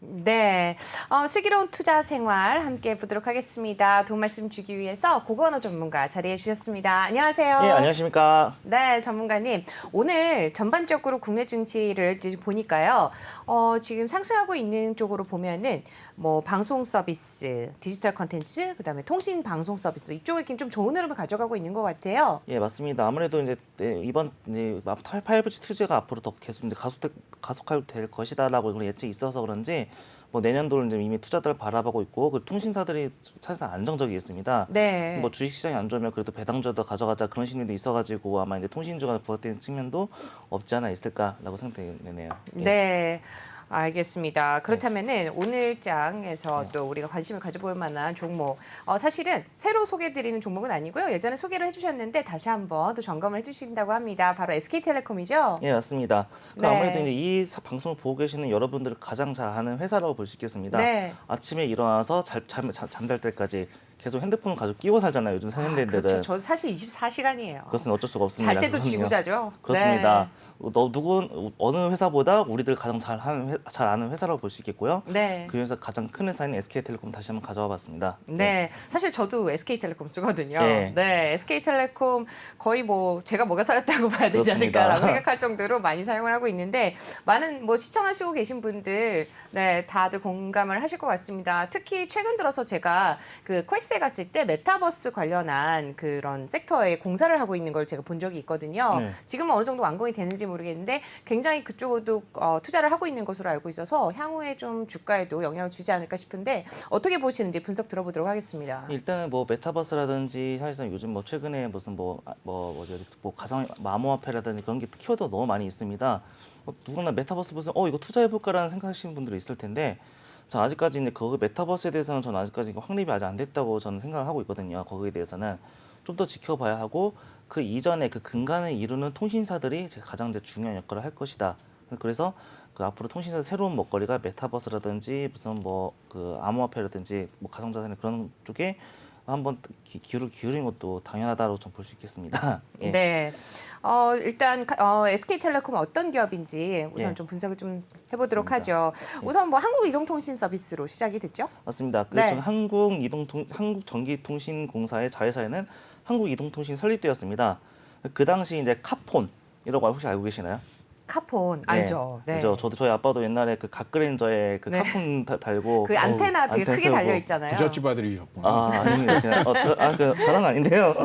네, 슬기로운 투자 생활 함께 보도록 하겠습니다. 도움 말씀 주기 위해서 고건호 전문가 자리해 주셨습니다. 안녕하세요. 예, 안녕하십니까. 네, 전문가님. 오늘 전반적으로 국내 증시를 이제 보니까요. 지금 상승하고 있는 쪽으로 보면은 뭐 방송 서비스, 디지털 컨텐츠, 그다음에 통신 방송 서비스 이쪽에 좀 좋은 흐름을 가져가고 있는 것 같아요. 예, 맞습니다. 아무래도 이제 이번 이제 5G 투자가 앞으로 더 계속 이제 가속될 것이다라고 그런 예측이 있어서 그런지 뭐 내년도를 이제 이미 투자들 바라보고 있고 그 통신사들이 사실상 안정적이겠습니다. 네. 뭐 주식시장이 안 좋으면 그래도 배당주도 가져가자 그런 심리도 있어가지고 아마 이제 통신주가 부각되는 측면도 없지 않아 있을까라고 생각되네요. 예. 네. 알겠습니다. 그렇다면은 오늘 장에서 또 우리가 관심을 가져볼 만한 종목, 사실은 새로 소개드리는 종목은 아니고요. 예전에 소개를 해주셨는데 다시 한번 또 점검을 해주신다고 합니다. 바로 SK텔레콤이죠. 예, 맞습니다. 네. 아무래도 이제 이 방송을 보고 계시는 여러분들을 가장 잘 아는 회사라고 볼 수 있겠습니다. 네. 아침에 일어나서 잠잘 때까지 계속 핸드폰을 가지고 끼고 살잖아요. 요즘 상인들은. 그렇죠. 저 사실 24시간이에요. 그것은 어쩔 수가 없습니다. 잘 때도 그럼요. 쥐고 자죠. 그렇습니다. 어느 회사보다 우리들 가장 잘 아는 회사라고 볼 수 있겠고요. 네. 그 중에서 가장 큰 회사인 SK텔레콤 다시 한번 가져와 봤습니다. 네, 사실 저도 SK텔레콤 쓰거든요. 네. 네, SK텔레콤 거의 뭐 제가 뭐가 살았다고 봐야 되지 그렇습니다. 않을까라고 생각할 정도로 많이 사용을 하고 있는데 많은 뭐 시청하시고 계신 분들 네, 다들 공감을 하실 것 같습니다. 특히 최근 들어서 제가 그 코엑스에 갔을 때 메타버스 관련한 그런 섹터에 공사를 하고 있는 걸 제가 본 적이 있거든요. 네. 지금은 어느 정도 완공이 되는지 모르겠는데 굉장히 그쪽으로도 투자를 하고 있는 것으로 알고 있어서 향후에 좀 주가에도 영향을 주지 않을까 싶은데 어떻게 보시는지 분석 들어보도록 하겠습니다. 일단은 뭐 메타버스라든지 사실상 요즘 뭐 최근에 무슨 가상 암호화폐라든지 그런 게 키워드가 너무 많이 있습니다. 누구나 메타버스 보면 이거 투자해 볼까라는 생각하시는 분들이 있을 텐데 저 아직까지 이제 그 메타버스에 대해서는 저는 아직까지 확립이 아직 안 됐다고 저는 생각을 하고 있거든요. 거기에 대해서는 좀 더 지켜봐야 하고 그 이전에 그 근간을 이루는 통신사들이 가장 이제 중요한 역할을 할 것이다. 그래서 그 앞으로 통신사 새로운 먹거리가 메타버스라든지 무슨 뭐 그 암호화폐라든지 뭐 가상자산의 그런 쪽에 한번 기울이는 것도 당연하다고 좀 볼 수 있겠습니다. 예. 네. 일단 SK텔레콤 어떤 기업인지 우선 예. 좀 분석을 좀 해보도록 맞습니다. 하죠. 우선 뭐 한국이동통신 서비스로 시작이 됐죠? 맞습니다. 네. 저는 한국전기통신공사의 자회사에는 한국이동통신 설립되었습니다. 그 당시 이제 카폰이라고 혹시 알고 계시나요? 카폰 알죠? 네. 저도 저희 아빠도 옛날에 그 각그랜저에 그 네. 카폰 달고 그 안테나 되게 크게 세우고. 달려 있잖아요. 부잣집 아들이셨구나. 아닙니다. 그냥 자랑 아닌데요.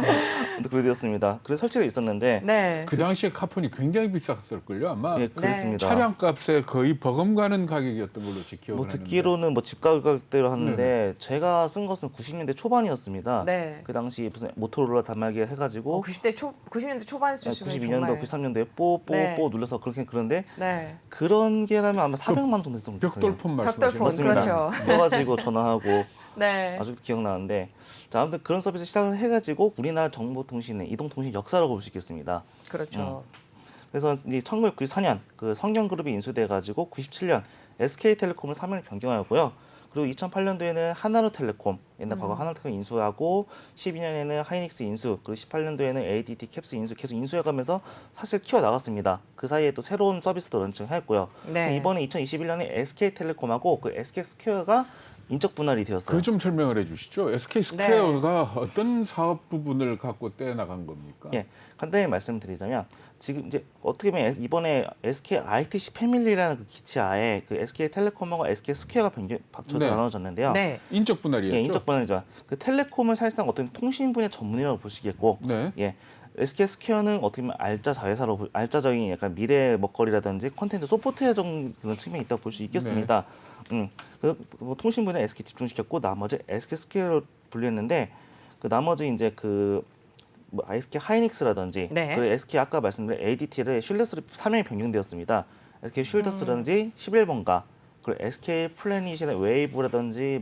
그래 되었습니다. 그래서 설치되어 있었는데 네. 그 당시에 카폰이 굉장히 비쌌을걸요 아마. 예, 그렇습니다. 차량값에 거의 버금가는 가격이었던 걸로 기억을 뭐 하는데. 듣기로는 뭐 집가 가격대로 하는데 제가 쓴 것은 90년대 초반이었습니다. 네. 그 당시 무슨 모토로라 단말기 해가지고 90년대 초반 쓰시면 92년도, 정말 93년도에 뽀뽀뽀 네. 눌러서 그런데 네. 그런 게라면 아마 400만 원 정도 됐던 거예요. 벽돌폰 말씀하시는 벽돌폰, 거죠? 그렇죠. 넣어가지고 전화하고 네. 아직도 기억나는데 자 아무튼 그런 서비스 시작을 해가지고 우리나라 정보통신의 이동통신 역사라고 볼 수 있겠습니다. 그렇죠. 그래서 이제 1994년 그 성경그룹이 인수돼가지고 97년 SK텔레콤을 사명을 변경하였고요. 그리고 2008년도에는 하나로텔레콤, 옛날 과거 하나로텔레콤 인수하고 12년에는 하이닉스 인수, 그리고 18년도에는 ADT 캡스 인수 계속 인수해가면서 사실 키워 나갔습니다. 그 사이에 또 새로운 서비스도 런칭했고요. 네. 이번에 2021년에 SK텔레콤하고 그 SK 스퀘어가 인적 분할이 되었어요. 그거 좀 설명을 해주시죠. SK 스퀘어가 어떤 사업 부분을 갖고 떼나간 겁니까? 예, 간단히 말씀드리자면 지금 이제 어떻게 보면 이번에 SK ITC 패밀리라는 그 기치하에 그 SK텔레콤하고 SK 스퀘어가 나눠졌는데요. 네. 인적 분할이었죠. 예, 인적 분할이죠. 그 텔레콤은 사실상 어떤 통신 분야 전문이라고 보시겠고, 네. 예, SK 스퀘어는 어떻게 보면 알짜 자회사로 알짜적인 약간 미래 먹거리라든지 콘텐츠 소프트웨어적인 그런 측면이 있다고 볼 수 있겠습니다. 그래서 뭐 통신 분야 SK 집중시켰고 나머지 SK 스퀘어로 분류했는데 그 나머지 이제 뭐 SK 하이닉스라든지 네. 그 SK 아까 말씀드린 ADT를 쉴더스로 사명이 변경되었습니다. SK 쉴더스라든지 11번가 그리고 SK 플래닛이나 웨이브라든지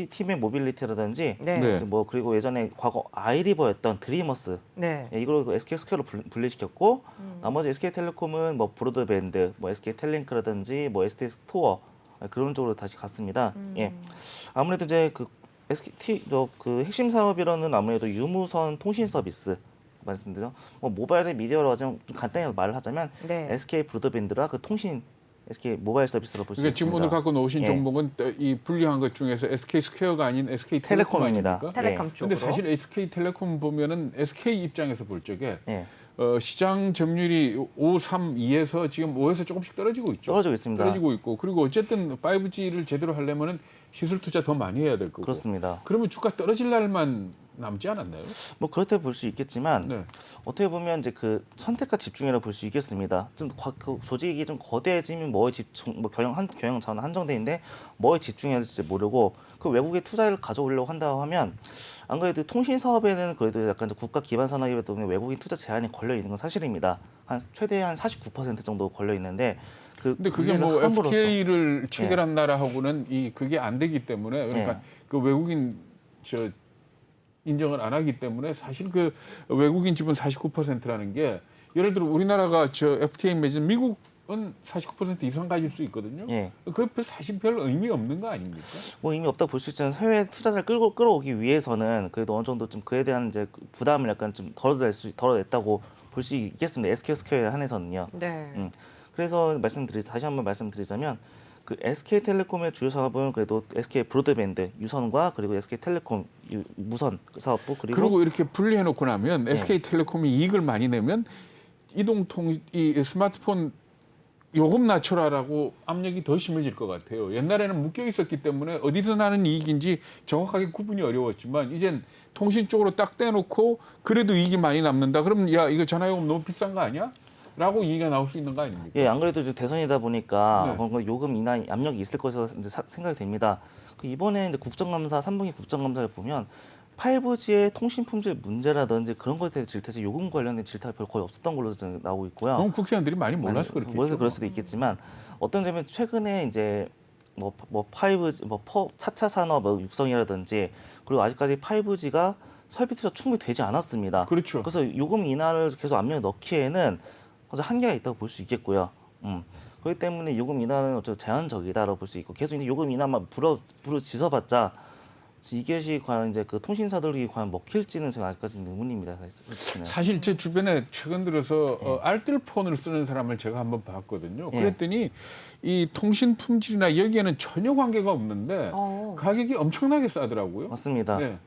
팀의 모빌리티라든지 네. 네. 뭐 그리고 예전에 과거 아이리버였던 드리머스 네. 이걸 SK 스퀘어로 분리시켰고 나머지 SK텔레콤은 뭐 브로드밴드, 뭐 SK텔링크라든지 뭐 SK 스토어 그런 쪽으로 다시 갔습니다. 예, 아무래도 이제 그 그 핵심 사업이로는 아무래도 유무선 통신 서비스 말씀드려 뭐 모바일 미디어로 좀 간단히 말을 하자면 네. SK 브로드밴드라 그 통신 SK 모바일 서비스로 볼 수 그러니까 있습니다. 지금 오늘 갖고 놓으신 예. 종목은 이 분리한 것 중에서 SK스퀘어가 아닌 SK텔레콤 텔레콤입니다. 아닙니까? 텔레콤 쪽으로. 근데 사실 SK텔레콤 보면은 SK 입장에서 볼 적에 예, 시장 점유율이 5.32에서 지금 5에서 조금씩 떨어지고 있죠. 떨어지고 있습니다. 떨어지고 있고 그리고 어쨌든 5G를 제대로 하려면은 시설 투자 더 많이 해야 될 거고. 그렇습니다. 그러면 주가 떨어질 날만 남지 않았나요? 뭐 그렇게 볼 수 있겠지만 네. 어떻게 보면 이제 그 선택과 집중이라 볼 수 있겠습니다. 그 조직이 좀 거대해지면 뭐에 집중, 뭐 경영 자원 한정돼 있는데 뭐에 집중해야 될지 모르고 그 외국에 투자를 가져오려고 한다고 하면 안 그래도 통신 사업에는 그래도 약간 이제 국가 기반 산업이기 때문에 외국인 투자 제한이 걸려 있는 건 사실입니다. 한 최대 한 49% 정도 걸려 있는데 근데 그게 뭐 함으로써 FTA를 체결한 나라하고는 그게 안 되기 때문에 그러니까 그 외국인 인정을 안 하기 때문에 사실 그 외국인 지분 49%라는 게 예를 들어 우리나라가 FTA 맺은 미국은 49% 이상 가질 수 있거든요. 예. 그 사실 별 의미 없는 거 아닙니까? 뭐 이미 없다고 볼 수 있지만 해외 투자자를 끌어오기 위해서는 그래도 어느 정도 좀 그에 대한 이제 부담을 약간 좀 덜어냈다고 볼 수 있겠습니다. SK스퀘어에 한해서는요. 네. 그래서 다시 한번 말씀드리자면 그 SK텔레콤의 주요 사업은 그래도 SK 브로드밴드 유선과 그리고 SK텔레콤 무선 사업부 그리고 이렇게 분리해 놓고 나면 SK텔레콤이 이익을 많이 내면 이 스마트폰 요금 낮춰라라고 압력이 더 심해질 것 같아요. 옛날에는 묶여 있었기 때문에 어디서 나는 이익인지 정확하게 구분이 어려웠지만 이젠 통신 쪽으로 딱 떼놓고 그래도 이익이 많이 남는다. 그러면 야 이거 전화요금 너무 비싼 거 아니야? 라고 얘기가 나올 수 있는 거 아닙니까? 예, 안 그래도 이제 대선이다 보니까 네. 뭔가 요금 인하 압력이 있을 것으로 이제 생각이 됩니다. 이번에 이제 국정감사 3분기 국정감사를 보면 5G의 통신 품질 문제라든지 그런 것에 대해 질타지 요금 관련된 질타가 별 거의 없었던 걸로 지금 나오고 있고요. 그럼 국회의원들이 많이 몰라서 그렇겠죠. 몰라서 그럴 수도 있겠지만 어떤 점에 최근에 이제 뭐 5G 뭐 4차 산업 육성이라든지 그리고 아직까지 5G가 설비 투자 충분히 되지 않았습니다. 그렇죠. 그래서 요금 인하를 계속 압력을 넣기에는 아주 한계가 있다고 볼 수 있겠고요. 그렇기 때문에 요금 인하는 어쩌 제한적이다라고 볼 수 있고 계속 이제 요금 인하만 부르짖어봤자 이것이 과연 이제 그 통신사들이 과연 먹힐지는 저는 아직까지는 의문입니다. 사실 제 주변에 최근 들어서 알뜰폰을 쓰는 사람을 제가 한번 봤거든요. 그랬더니 이 통신 품질이나 여기에는 전혀 관계가 없는데 가격이 엄청나게 싸더라고요. 맞습니다. 네.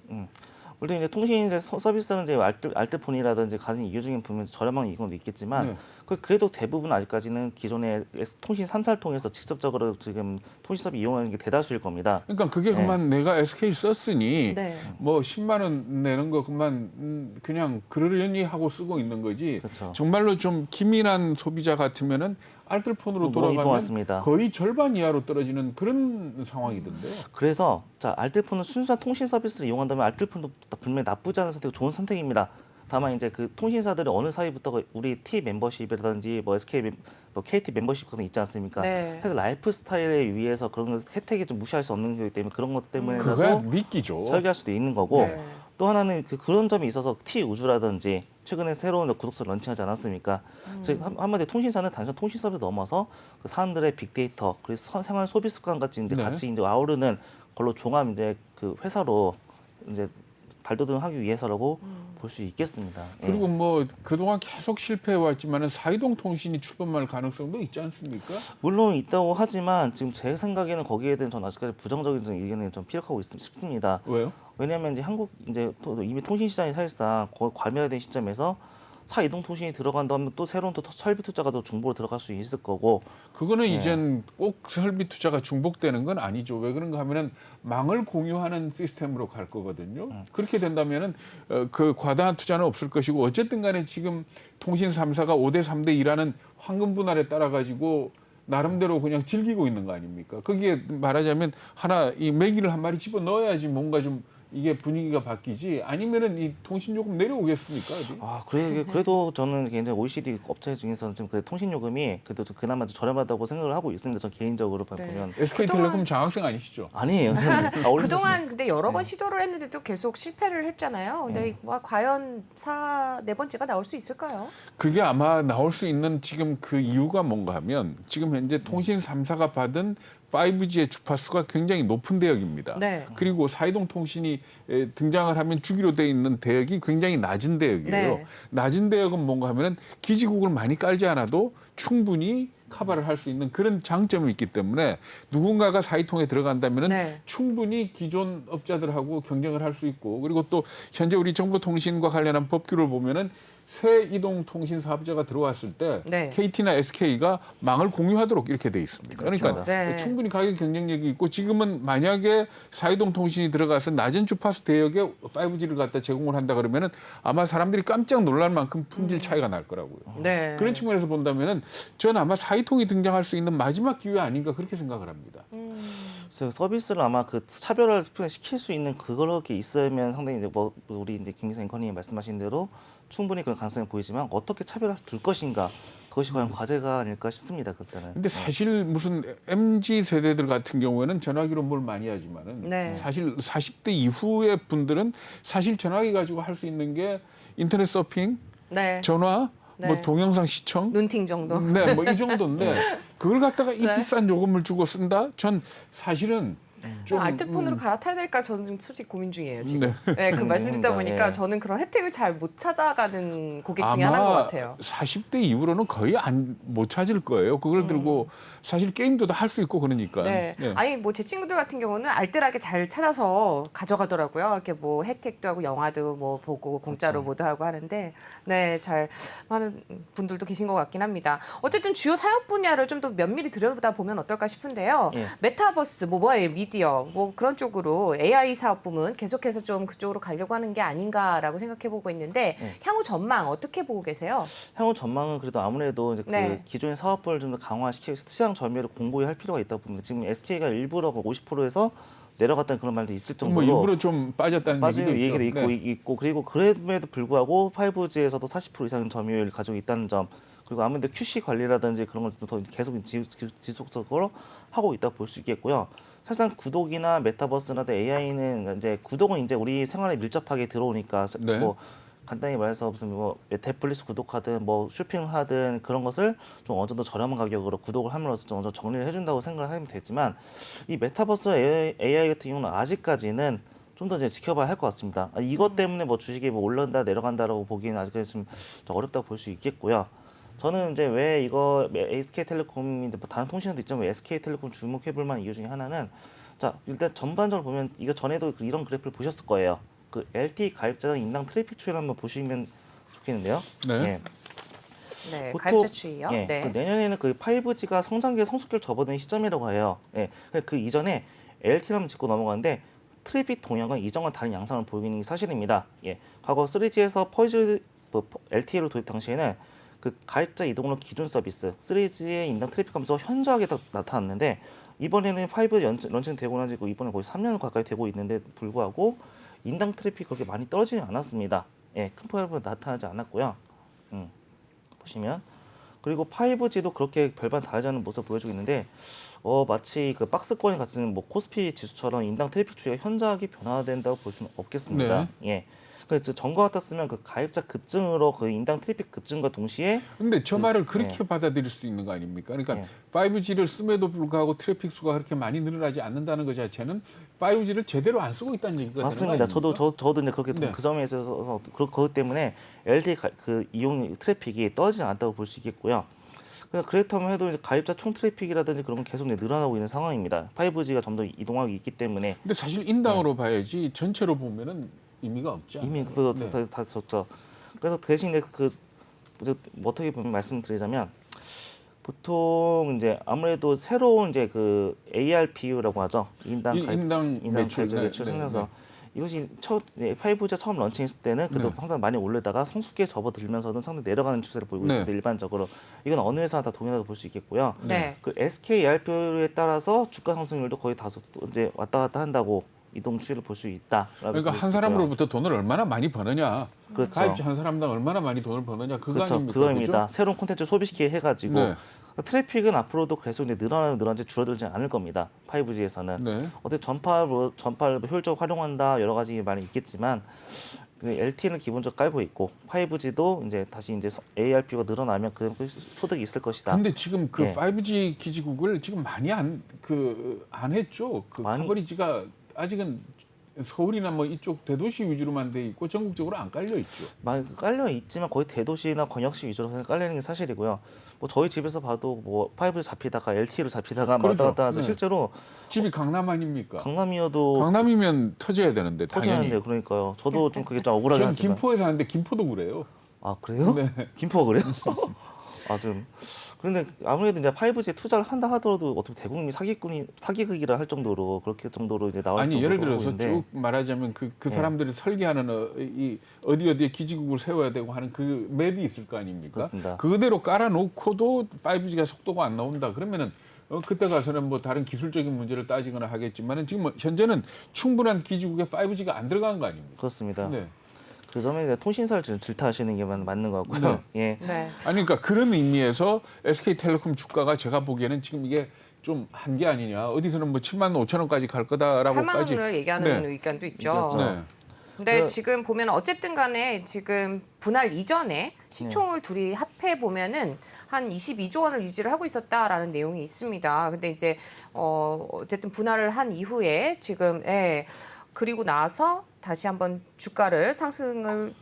물론 이제 통신 서비스는 이제 알뜰폰이라든지 가장 이유 중에 보면 저렴한 이건 있겠지만 그래도 대부분 아직까지는 기존의 통신 3사를 통해서 직접적으로 지금 통신 서비스 이용하는 게 대다수일 겁니다. 그러니까 그게 그만 내가 SK 썼으니 네. 뭐 10만 원 내는 거 그만 그냥 그러려니 하고 쓰고 있는 거지. 그렇죠. 정말로 좀 기민한 소비자 같으면은 알뜰폰으로 돌아가면 맞습니다. 거의 절반 이하로 떨어지는 그런 상황이던데요. 그래서 자 알뜰폰은 순수한 통신 서비스를 이용한다면 알뜰폰도 분명히 나쁘지 않은 선택, 좋은 선택입니다. 다만 이제 그 통신사들이 어느 사이부터 우리 T 멤버십이라든지 뭐 SK 뭐 KT 멤버십 같은 거 있지 않습니까? 네. 그래서 라이프 스타일에 의해서 그런 혜택이 좀 무시할 수 없는 거기 때문에 그런 것 그거야 때문에라도 미끼죠. 설계할 수도 있는 거고 네. 또 하나는 그런 점이 있어서 T 우주라든지 최근에 새로운 구독서를 런칭하지 않았습니까? 즉 한마디로 통신사는 단순 통신 서비스 넘어서 그 사람들의 빅데이터 그리고 생활 소비 습관 같이 이제 같이 이제 아우르는 걸로 종합 이제 그 회사로 이제 발돋움을 하기 위해서라고 볼 수 있겠습니다. 그리고 뭐 그동안 계속 실패해 왔지만은 사이동 통신이 출범할 가능성도 있지 않습니까? 물론 있다고 하지만 지금 제 생각에는 거기에 대한 전 아직까지 부정적인 의견이 좀 피력하고 싶습니다. 왜요? 왜냐하면 이제 한국 이제 이미 통신 시장이 사실상 거의 과밀화된 시점에서 차이동 통신이 들어간다면 또 새로운 또 설비 투자가 더 중보로 들어갈 수 있을 거고 그거는 이젠 꼭 설비 투자가 중복되는 건 아니죠. 왜 그런가 하면은 망을 공유하는 시스템으로 갈 거거든요. 그렇게 된다면은 그 과다한 투자는 없을 것이고 어쨌든 간에 지금 통신 3사가 5대 3대 2라는 황금 분할에 따라 가지고 나름대로 그냥 즐기고 있는 거 아닙니까? 거기에 말하자면 하나 이 메기를 한 마리 집어 넣어야지 뭔가 좀 이게 분위기가 바뀌지 아니면은 이 통신 요금 내려오겠습니까? 어디? 아 그래도 저는 개인적으로 OECD 업체 중에서는 좀 통신 요금이 그래도 좀 그나마 좀 저렴하다고 생각을 하고 있습니다. 저 개인적으로 보면 SK텔레콤 장학생 아니시죠? 아니에요. 저는. 그동안 근데 여러 번 시도를 했는데도 계속 실패를 했잖아요. 근데 과연 네 번째가 나올 수 있을까요? 그게 아마 나올 수 있는 지금 그 이유가 뭔가 하면 지금 현재 통신 3사가 받은 5G의 주파수가 굉장히 높은 대역입니다. 네. 그리고 사이동 통신이 등장을 하면 주기로 돼 있는 대역이 굉장히 낮은 대역이에요. 네. 낮은 대역은 뭔가 하면은 기지국을 많이 깔지 않아도 충분히 커버를 할 수 있는 그런 장점이 있기 때문에 누군가가 사이통에 들어간다면은 네. 충분히 기존 업자들하고 경쟁을 할 수 있고 그리고 또 현재 우리 정보통신과 관련한 법규를 보면은 새 이동 통신 사업자가 들어왔을 때 네. KT나 SK가 망을 공유하도록 이렇게 돼 있습니다. 그러니까 네. 충분히 가격 경쟁력이 있고 지금은 만약에 사이동 통신이 들어가서 낮은 주파수 대역에 5G를 갖다 제공을 한다 그러면은 아마 사람들이 깜짝 놀랄 만큼 품질 차이가 날 거라고요. 네. 그런 측면에서 본다면은 저는 아마 사이통이 등장할 수 있는 마지막 기회 아닌가 그렇게 생각을 합니다. 그래서 서비스를 아마 그 차별화를 시킬 수 있는 그렇게 있으면 상당히 이제 뭐 우리 이제 김기성 앵커님이 말씀하신 대로 충분히 그런 가능성이 보이지만 어떻게 차별화 둘 것인가 그것이 과연 과제가 아닐까 싶습니다. 그때는. 근데 사실 무슨 MZ 세대들 같은 경우에는 전화기로 뭘 많이 하지만은 네. 사실 40대 이후의 분들은 사실 전화기 가지고 할 수 있는 게 인터넷 서핑, 네. 전화, 네. 뭐 동영상 시청, 눈팅 정도. 네, 뭐 이 정도인데 그걸 갖다가 이 네. 비싼 요금을 주고 쓴다? 전 사실은 좀 알뜰폰으로 갈아타야 될까 저는 좀 솔직히 고민 중이에요 지금. 네. 네, 그 말씀 듣다 보니까 예. 저는 그런 혜택을 잘 못 찾아가는 고객 중에 하나인 것 같아요. 40대 이후로는 거의 못 찾을 거예요. 그걸 들고 사실 게임도 다 할 수 있고 그러니까. 네. 네. 아니 뭐 제 친구들 같은 경우는 알뜰하게 잘 찾아서 가져가더라고요. 이렇게 뭐 혜택도 하고 영화도 뭐 보고 공짜로 모두 하고 하는데 네, 잘 많은 분들도 계신 것 같긴 합니다. 어쨌든 주요 사업 분야를 좀 더 면밀히 들여다 보면 어떨까 싶은데요. 예. 메타버스, 모바일, 미디어 뭐 그런 쪽으로 AI 사업 부문 계속해서 좀 그쪽으로 가려고 하는 게 아닌가라고 생각해 보고 있는데 향후 전망 어떻게 보고 계세요? 향후 전망은 그래도 아무래도 이제 네. 그 기존의 사업을 좀 더 강화시키고 시장 점유율을 공고히 할 필요가 있다고 봅니다. 지금 SK가 일부러 50%에서 내려갔다는 그런 말도 있을 뭐 정도로 일부러 좀 빠졌다는 빠지는 얘기도 얘기도 있죠. 있고 그리고 그럼에도 불구하고 5G에서도 40% 이상 점유율을 가지고 있다는 점 그리고 아무래도 QC 관리라든지 그런 걸 더 계속 지속적으로 하고 있다고 볼 수 있겠고요. 사실상 구독이나 메타버스나 AI는 이제 구독은 이제 우리 생활에 밀접하게 들어오니까 네. 뭐 간단히 말해서 무슨 뭐 넷플릭스 구독하든 뭐 쇼핑하든 그런 것을 좀 어느 정도 저렴한 가격으로 구독을 함으로써 좀 어느 정도 정리를 해준다고 생각을 하면 되지만 이 메타버스 AI 같은 경우는 아직까지는 좀 더 이제 지켜봐야 할 것 같습니다. 이것 때문에 뭐 주식이 뭐 올라간다 내려간다라고 보기에는 아직까지 좀 어렵다고 볼 수 있겠고요. 저는 이제 왜 이거 SK텔레콤인데 뭐 다른 통신사도 있지만 왜 SK텔레콤 주목해볼 만한 이유 중에 하나는 자 일단 전반적으로 보면 이거 전에도 이런 그래프를 보셨을 거예요. 그 LTE 가입자당 인당 트래픽 추이를 한번 보시면 좋겠는데요. 네. 예. 네, 보통- 가입자 추이요. 예, 네. 그 내년에는 그 5G가 성장기에 성숙기를 접어든 시점이라고 해요. 예, 그 이전에 LTE를 한번 짚고 넘어가는데 트래픽 동향은 이전과 다른 양상을 보이는 게 사실입니다. 예, 과거 3G에서 4G LTE로 도입 당시에는 그 가입자 이동으로 기존 서비스 3G의 인당 트래픽 감소 현저하게 나타났는데 이번에는 5G 런칭되고 나서 이번에 거의 3년 가까이 되고 있는데 불구하고 인당 트래픽 그렇게 많이 떨어지지 않았습니다. 예, 큰 폭으로 나타나지 않았고요. 보시면 그리고 5G도 그렇게 별반 다르지 않은 모습을 보여주고 있는데 마치 그 박스권에 같은 뭐 코스피 지수처럼 인당 트래픽 추이가 현저하게 변화된다고 볼 수는 없겠습니다. 예. 그래서 전과 같았으면 그 가입자 급증으로 그 인당 트래픽 급증과 동시에 근데 저 말을 그렇게 받아들일 수 있는 거 아닙니까? 그러니까 5G를 씀에도 불구하고 트래픽 수가 그렇게 많이 늘어나지 않는다는 것 자체는 5G를 제대로 안 쓰고 있다는 얘기가 맞습니다. 되는 거 아닙니까? 저도 이제 그렇게 네. 그 점에 있어서 그것 때문에 LTE 그 이용 트래픽이 떨어지지 않았다고 볼 수 있겠고요. 그렇다면 해도 이제 가입자 총 트래픽이라든지 그런 건 계속 이제 늘어나고 있는 상황입니다. 5G가 점 더 이동하고 있기 때문에 근데 사실 인당으로 봐야지 전체로 보면은 의미가 없죠. 이미 그거 네. 다 졌죠. 그래서 대신에 뭐 어떻게 보면 말씀드리자면 보통 이제 아무래도 새로운 이제 그 ARPU라고 하죠. 인당 매출, 매출 생산서. 이것이 5G가 처음 런칭했을 때는 그래도 네. 항상 많이 올르다가 성숙기에 접어들면서는 상당히 내려가는 추세를 보이고 네. 있습니다. 일반적으로 이건 어느 회사나 다 동일하다고 볼 수 있겠고요. 네. 그 SKRP에 따라서 주가 상승률도 거의 다소 이제 왔다 갔다 한다고 이동 추이를 볼 수 있다. 그러니까 한 사람으로부터 돈을 얼마나 많이 버느냐, 그렇죠. 가입자 한 사람당 얼마나 많이 돈을 버느냐 그거 그렇죠. 아닙니까? 그거입니다. 그죠? 새로운 콘텐츠 소비시키게 해가지고 네. 트래픽은 앞으로도 계속 이제 늘어나지 줄어들지 않을 겁니다. 5G에서는 네. 어떻게 전파를 효율적으로 활용한다 여러 가지 말이 있겠지만 LTE는 기본적으로 깔고 있고 5G도 이제 다시 이제 ARP가 늘어나면 그 소득이 있을 것이다. 근데 지금 그 예. 5G 기지국을 지금 많이 안 했죠. 그 많이- 커버리지가 아직은 서울이나 뭐 이쪽 대도시 위주로만 돼 있고 전국적으로 안 깔려 있죠. 막 깔려 있지만 거의 대도시나 광역시 위주로 깔려 있는 게 사실이고요. 뭐 저희 집에서 봐도 뭐 5G 잡히다가 LTE로 잡히다가 그렇죠. 왔다 갔다 해서 네. 실제로 집이 강남 아닙니까? 강남이어도 강남이면 터져야 되는데 당연히. 터지는데 그러니까요. 저도 좀 그게 좀 억울하긴 전 하지만. 김포에 사는데 김포도 그래요. 아 그래요? 네. 김포가 그래요? 아 좀. 그런데 아무래도 이제 5G에 투자를 한다 하더라도 어떻게 대국민 사기극이라 할 정도로 그렇게 정도로 이제 나올 아니 정도로 예를 하고 들어서 있는데 쭉 말하자면 그 네. 사람들이 설계하는 어디 어디에 기지국을 세워야 되고 하는 그 맵이 있을 거 아닙니까? 그렇습니다. 그대로 깔아놓고도 5G가 속도가 안 나온다 그러면은 그때 가서는 뭐 다른 기술적인 문제를 따지거나 하겠지만은 지금 현재는 충분한 기지국에 5G가 안 들어간 거 아닙니까? 그렇습니다. 네. 그 점에 이제 통신사를 질타하시는 게 맞는 것 같고요. 예. 네. 아니 그러니까 그런 의미에서 SK텔레콤 주가가 제가 보기에는 지금 이게 좀 한계 아니냐. 어디서는 뭐 7만 5천 원까지 갈 8만 거다라고까지. 원을 얘기하는 네. 의견도 있죠. 그렇죠. 네. 근데 그- 지금 보면 어쨌든 간에 지금 분할 이전에 시총을 둘이 합해 보면은 한 22조 원을 유지를 하고 있었다라는 내용이 있습니다. 근데 이제 어쨌든 분할을 한 이후에 지금 그리고 나서 다시 한번 주가를 상승을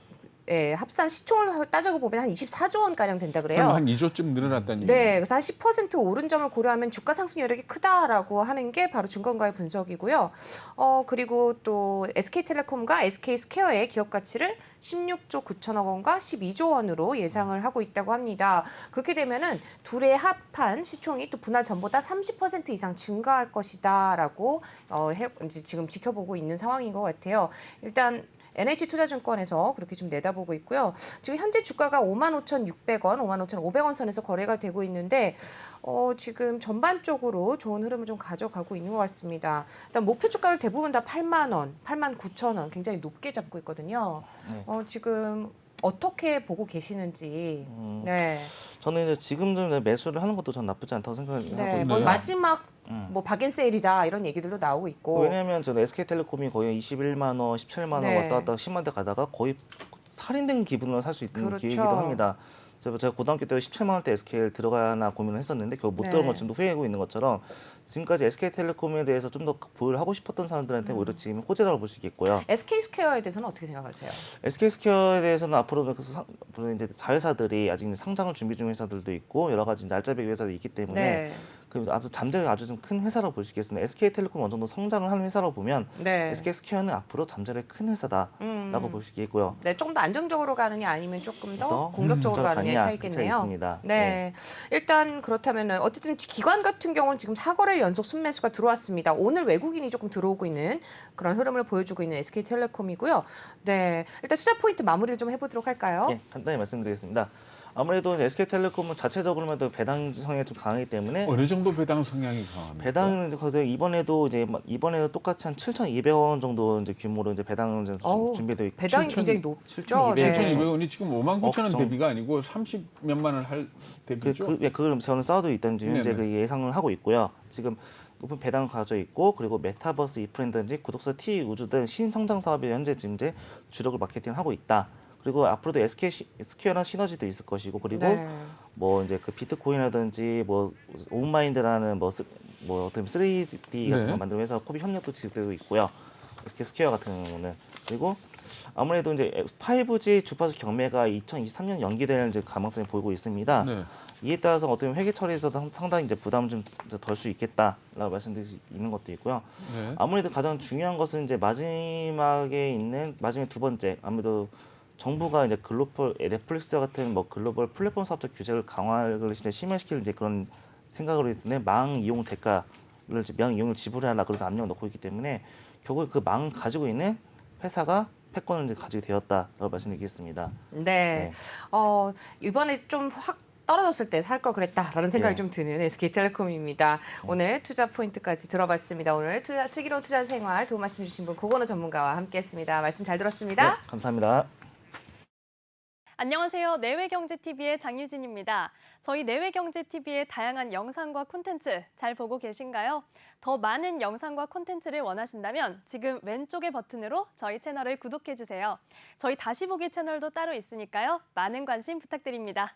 합산 시총을 따지고 보면 한 24조 원 가량 된다 그래요. 그럼 한 2조쯤 늘어났다는 얘기예요. 네, 그래서 한 10% 오른 점을 고려하면 주가 상승 여력이 크다라고 하는 게 바로 증권가의 분석이고요. 그리고 또 SK텔레콤과 SK스퀘어의 기업 가치를 16조 9천억 원과 12조 원으로 예상을 하고 있다고 합니다. 그렇게 되면은 둘의 합한 시총이 또 분할 전보다 30% 이상 증가할 것이다라고 이제 지금 지켜보고 있는 상황인 것 같아요. 일단 NH투자증권에서 그렇게 좀 내다보고 있고요. 지금 현재 주가가 55,600원, 55,500원 선에서 거래가 되고 있는데 지금 전반적으로 좋은 흐름을 좀 가져가고 있는 것 같습니다. 일단 목표 주가를 대부분 다 8만 원, 8만 9천 원 굉장히 높게 잡고 있거든요. 네. 지금 어떻게 보고 계시는지. 네. 저는 이제 지금 좀 매수를 하는 것도 전 나쁘지 않다고 생각하고 네. 있고요. 뭐 마지막 음. 뭐 박앤세일이다 이런 얘기들도 나오고 있고. 왜냐하면 저는 SK텔레콤이 거의 21만 원, 17만 원 네. 왔다 갔다 10만 대 가다가 거의 살인된 기분으로 살 수 있는 그렇죠. 기회이기도 합니다. 제가 고등학교 때 17만 원대 SK를 들어가야 하나 고민을 했었는데 결국 못 네. 들어간 것 지금도 후회하고 있는 것처럼 지금까지 SK텔레콤에 대해서 좀 더 보유를 하고 싶었던 사람들한테 오히려 지금 호재라고 볼 수 있겠고요. SK스퀘어에 대해서는 어떻게 생각하세요? SK스퀘어에 대해서는 앞으로 이제 자회사들이 아직 이제 상장을 준비 중인 회사들도 있고 여러 가지 날짜별 회사들이 있기 때문에 네. 그 아주 잠재력이 아주 좀 큰 회사라고 볼 수 있겠습니다. SK텔레콤 어느 정도 성장을 하는 회사라고 보면 네. SK스퀘어는 앞으로 잠재력이 큰 회사다라고 볼 수 있겠고요. 네, 조금 더 안정적으로 가느냐 아니면 조금 더 더 공격적으로 가느냐의 가느냐, 차이겠네요. 차이 있습니다. 네. 일단 그렇다면은 어쨌든 기관 같은 경우는 지금 4거래일 연속 순매수가 들어왔습니다. 오늘 외국인이 조금 들어오고 있는 그런 흐름을 보여주고 있는 SK텔레콤이고요. 네. 일단 투자 포인트 마무리를 좀 해보도록 할까요? 예, 간단히 말씀드리겠습니다. 아무래도 SK텔레콤은 자체적으로만 도 배당 성향이 좀 강하기 때문에 어느 정도 배당 성향이 강합니까? 배당은 이제 거의 이번에도 똑같이 한 7,200원 정도 이제 규모로 이제 배당을 이제 어우, 준비되어 있고 배당이 7,000, 굉장히 높죠. 7,200. 네. 7,200원이 지금 59,000원 정- 대비가 아니고 30몇만 원 할 대비죠. 그걸 저는 쌓아도 있던지 현재 네네. 그 예상을 하고 있고요. 지금 높은 배당을 가져 있고 그리고 메타버스 이프랜드인지 구독사 T 우주 등 신성장 사업에 현재 지금 이제 주력을 마케팅을 하고 있다. 그리고 앞으로도 SK 스퀘어랑 시너지도 있을 것이고 그리고 네. 뭐 이제 그 비트코인이라든지 뭐 온마인드라는 뭐 어떤 3D 같은 네. 거 만드는 회사 코비 협력도 지속되고 있고요. SK 스퀘어 같은 경우는 그리고 아무래도 이제 5G 주파수 경매가 2023년 연기될 이제 가능성이 보이고 있습니다. 네. 이에 따라서 어떤 회계 처리에서도 상당히 이제 부담을 좀 덜 수 있겠다라고 말씀드릴 수 있는 것도 있고요. 네. 아무래도 가장 중요한 것은 이제 마지막 두 번째 아무래도 정부가 이제 글로벌 넷플릭스와 같은 뭐 글로벌 플랫폼 사업적 규제를 강화를 이제 심화시킬 이제 그런 생각으로 있는데 망 이용 대가를 망 이용을 지불하라 그래서 압력을 넣고 있기 때문에 결국 그 망 가지고 있는 회사가 패권을 이제 가지게 되었다라고 말씀드리겠습니다. 네. 이번에 좀 확 떨어졌을 때 살 걸 그랬다라는 생각이 네. 좀 드는 SK텔레콤입니다. 오늘 투자 포인트까지 들어봤습니다. 오늘 슬기로운 투자 생활 도움 말씀 주신 분 고건호 전문가와 함께했습니다. 말씀 잘 들었습니다. 네, 감사합니다. 안녕하세요. 내외경제TV의 장유진입니다. 저희 내외경제TV의 다양한 영상과 콘텐츠 잘 보고 계신가요? 더 많은 영상과 콘텐츠를 원하신다면 지금 왼쪽의 버튼으로 저희 채널을 구독해주세요. 저희 다시 보기 채널도 따로 있으니까요. 많은 관심 부탁드립니다.